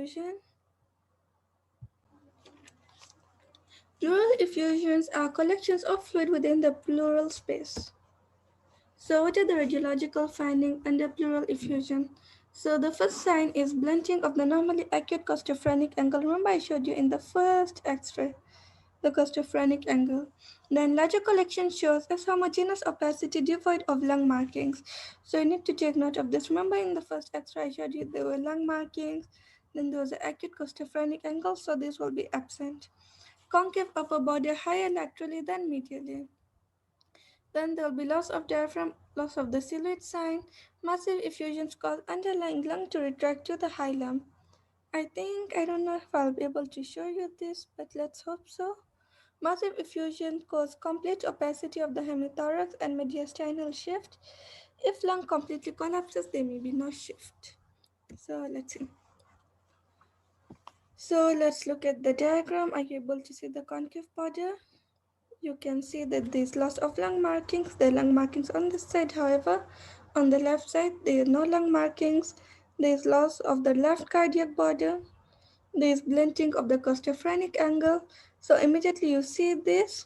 effusion. Pleural effusions are collections of fluid within the pleural space. So what are the radiological findings under pleural effusion? So the first sign is blunting of the normally acute costophrenic angle. Remember I showed you in the first X-ray, the costophrenic angle. Then larger collection shows a homogeneous opacity devoid of lung markings. So you need to take note of this. Remember in the first X-ray I showed you there were lung markings, then there was an acute costophrenic angle, so this will be absent. Concave upper body higher laterally than medially. Then there will be loss of diaphragm, loss of the silhouette sign. Massive effusions cause underlying lung to retract to the hilum. I don't know if I'll be able to show you this, but let's hope so. Massive effusion cause complete opacity of the hemithorax and mediastinal shift. If lung completely collapses, there may be no shift. So let's see. So let's look at the diagram. Are you able to see the concave border? You can see that there's loss of lung markings. There are lung markings on this side, however, on the left side, there are no lung markings. There's loss of the left cardiac border. There's blunting of the costophrenic angle. So immediately you see this,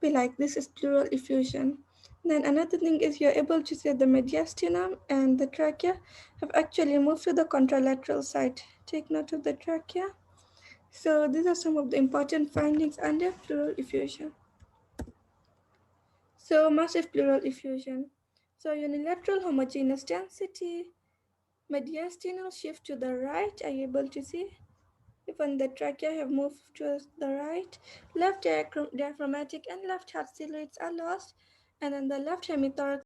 be like, this is pleural effusion. Then another thing is you're able to see the mediastinum and the trachea have actually moved to the contralateral side. Take note of the trachea. So these are some of the important findings under pleural effusion. So massive pleural effusion. So unilateral homogeneous density, mediastinal shift to the right. Are you able to see? Even the trachea have moved to the right. Left diaphragmatic and left heart silhouettes are lost, and then the left hemithorax